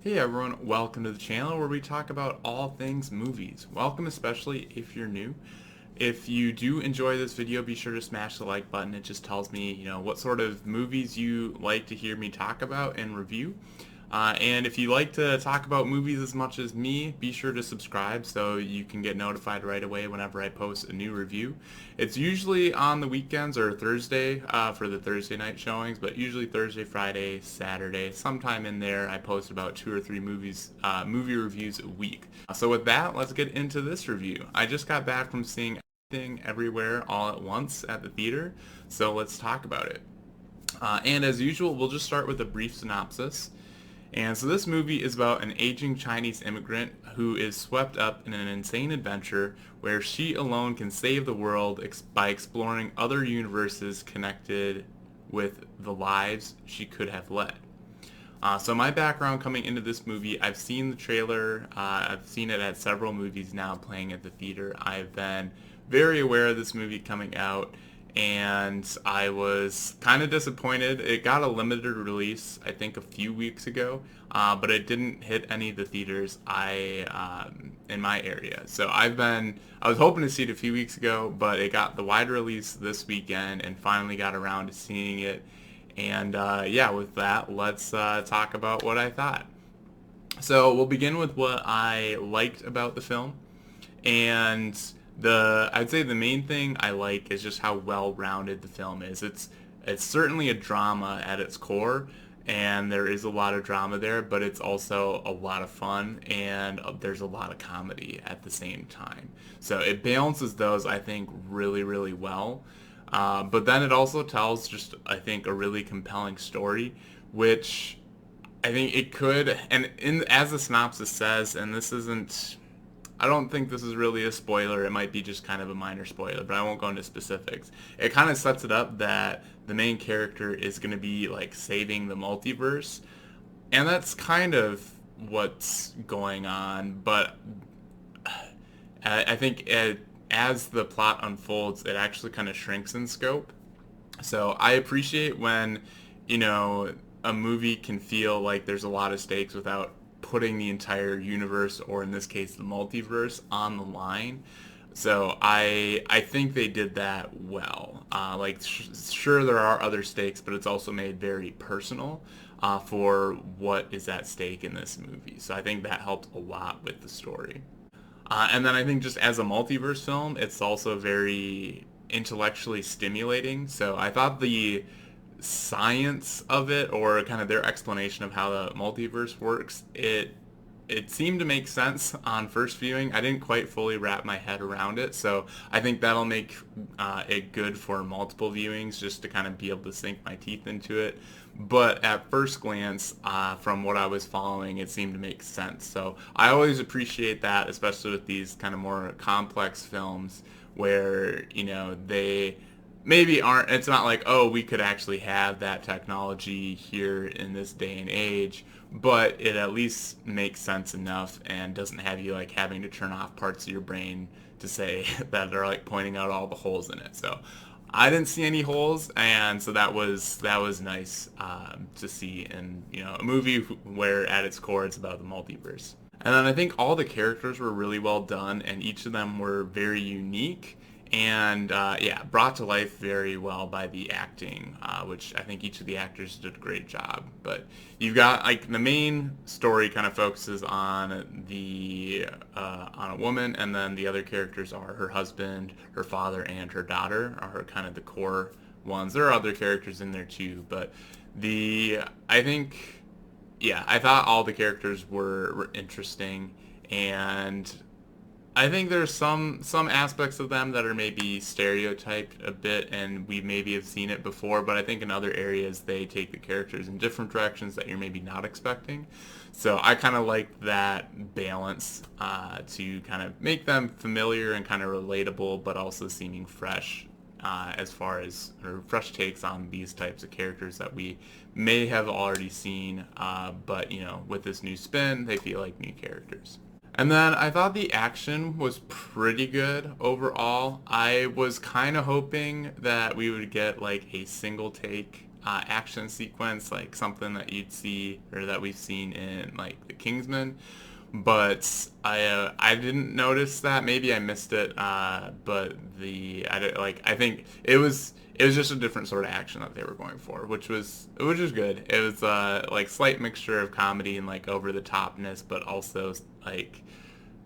Hey everyone, welcome to the channel where we talk about all things movies. Welcome especially if you're new. If you do enjoy this video, be sure to smash the like button. It just tells me, what sort of movies you like to hear me talk about and review. And if you like to talk about movies as much as me, be sure to subscribe so you can get notified right away whenever I post a new review. It's usually on the weekends or Thursday for the Thursday night showings, but usually Thursday, Friday, Saturday, sometime in there I post about 2 or 3 movie reviews a week. So with that, let's get into this review. I just got back from seeing Everything Everywhere All at Once at the theater, so let's talk about it. And as usual, we'll just start with a brief synopsis. And so this movie is about an aging Chinese immigrant who is swept up in an insane adventure where she alone can save the world by exploring other universes connected with the lives she could have led. So my background coming into this movie, I've seen the trailer. I've seen it at several movies now playing at the theater. I've been very aware of this movie coming out, and I was kind of disappointed. It got a limited release, I think, a few weeks ago, but it didn't hit any of the theaters in my area. So I was hoping to see it a few weeks ago, but it got the wide release this weekend, and finally got around to seeing it. And yeah, with that, let's talk about what I thought. So we'll begin with what I liked about the film, and I'd say the main thing I like is just how well-rounded the film is. It's certainly a drama at its core, and there is a lot of drama there, but it's also a lot of fun, and there's a lot of comedy at the same time. So it balances those, I think, really, really well. But then it also tells just, I think, a really compelling story, which I think it could, and as the synopsis says, and this isn't, I don't think this is really a spoiler. It might be just kind of a minor spoiler, but I won't go into specifics. It kind of sets it up that the main character is going to be like saving the multiverse, and that's kind of what's going on. But I think as the plot unfolds, it actually kind of shrinks in scope. So I appreciate when, a movie can feel like there's a lot of stakes without putting the entire universe, or in this case, the multiverse, on the line. So I think they did that well. Sure, there are other stakes, but it's also made very personal for what is at stake in this movie. So I think that helped a lot with the story. And then I think just as a multiverse film, it's also very intellectually stimulating. So I thought the science of it, or kind of their explanation of how the multiverse works, it seemed to make sense on first viewing. I didn't quite fully wrap my head around it, so I think that'll make it good for multiple viewings, just to kind of be able to sink my teeth into it. But at first glance, from what I was following, it seemed to make sense. So I always appreciate that, especially with these kind of more complex films where, they maybe aren't, it's not like, oh, we could actually have that technology here in this day and age, but it at least makes sense enough and doesn't have you like having to turn off parts of your brain to say that they're like pointing out all the holes in it. So I didn't see any holes, and so that was nice to see in a movie where at its core it's about the multiverse. And then I think all the characters were really well done, and each of them were very unique, and yeah, brought to life very well by the acting, which I think each of the actors did a great job. But you've got like the main story kind of focuses on on a woman, and then the other characters are her husband, her father, and her daughter are kind of the core ones. There are other characters in there too, but I think, yeah, I thought all the characters were interesting, and I think there's some aspects of them that are maybe stereotyped a bit, and we maybe have seen it before, but I think in other areas they take the characters in different directions that you're maybe not expecting. So I kind of like that balance to kind of make them familiar and kind of relatable, but also seeming fresh, as far as, or fresh takes on these types of characters that we may have already seen, but with this new spin, they feel like new characters. And then I thought the action was pretty good overall. I was kind of hoping that we would get like a single take action sequence, like something that you'd see or that we've seen in like The Kingsman. But I didn't notice that. Maybe I missed it. But I think it was just a different sort of action that they were going for, which was good. It was like slight mixture of comedy and like over the topness, but also like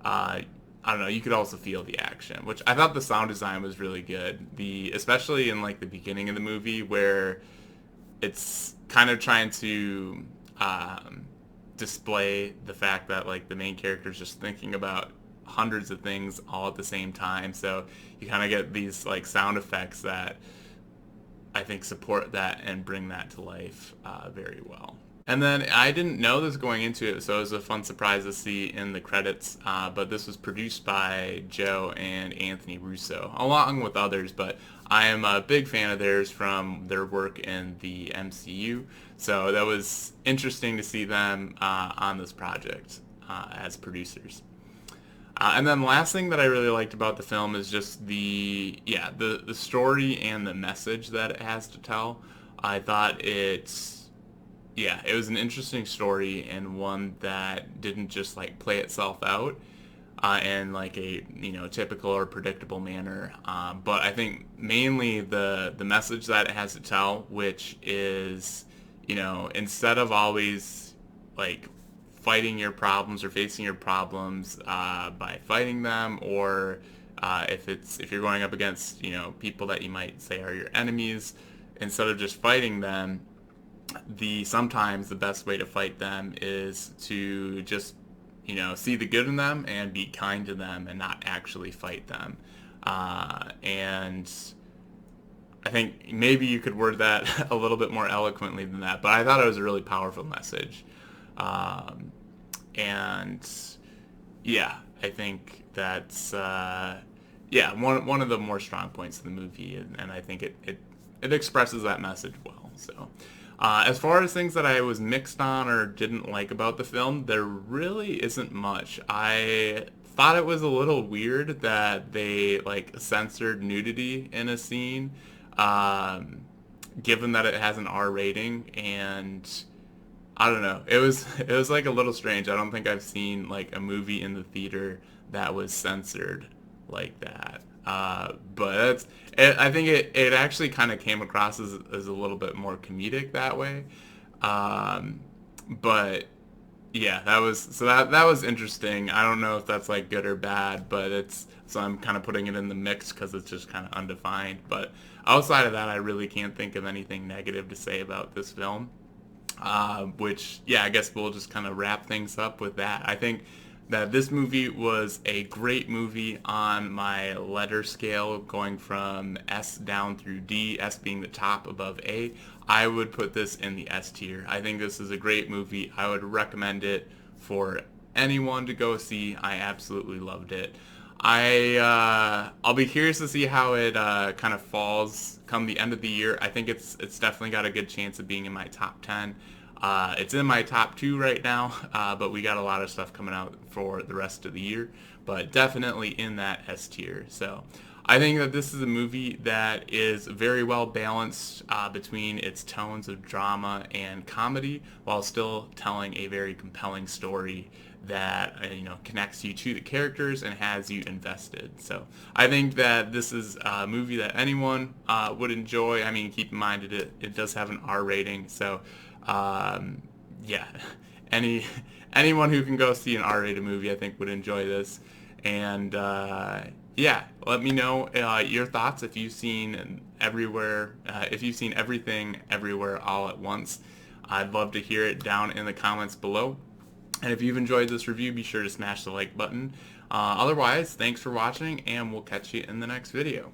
I don't know, you could also feel the action, which I thought the sound design was really good. Especially in like the beginning of the movie where it's kind of trying to display the fact that like the main character is just thinking about hundreds of things all at the same time. So you kind of get these like sound effects that I think support that and bring that to life very well. And then I didn't know this going into it, so it was a fun surprise to see in the credits. But this was produced by Joe and Anthony Russo, along with others. But I am a big fan of theirs from their work in the MCU. So that was interesting to see them on this project as producers. And then the last thing that I really liked about the film is just the story and the message that it has to tell. I thought it was an interesting story and one that didn't just like play itself out in like a typical or predictable manner. But I think mainly the message that it has to tell, which is instead of always like fighting your problems or facing your problems by fighting them, or if you're going up against people that you might say are your enemies, instead of just fighting them, sometimes the best way to fight them is to just see the good in them and be kind to them and not actually fight them. And I think maybe you could word that a little bit more eloquently than that, but I thought it was a really powerful message. And yeah, I think that's one of the more strong points of the movie, and I think it expresses that message well. So as far as things that I was mixed on or didn't like about the film, there really isn't much. I thought it was a little weird that they like censored nudity in a scene, given that it has an R rating, and I don't know. It was like a little strange. I don't think I've seen like a movie in the theater that was censored like that. But I think it actually kind of came across as a little bit more comedic that way. But yeah, that was interesting. I don't know if that's like good or bad, but so I'm kind of putting it in the mix because it's just kind of undefined. But outside of that, I really can't think of anything negative to say about this film. Which, yeah, I guess we'll just kind of wrap things up with that. I think that this movie was a great movie on my letter scale, going from S down through D, S being the top above A. I would put this in the S tier. I think this is a great movie. I would recommend it for anyone to go see. I absolutely loved it. I'll be curious to see how it kind of falls come the end of the year. I think it's definitely got a good chance of being in my top 10. It's in my top 2 right now, but we got a lot of stuff coming out for the rest of the year, but definitely in that S tier. So I think that this is a movie that is very well balanced between its tones of drama and comedy, while still telling a very compelling story that connects you to the characters and has you invested. So I think that this is a movie that anyone would enjoy. I mean, keep in mind it does have an R rating, so yeah, anyone who can go see an R-rated movie, I think, would enjoy this. And yeah, let me know your thoughts if you've seen everything everywhere all at once. I'd love to hear it down in the comments below. And if you've enjoyed this review, be sure to smash the like button. Otherwise, thanks for watching, and we'll catch you in the next video.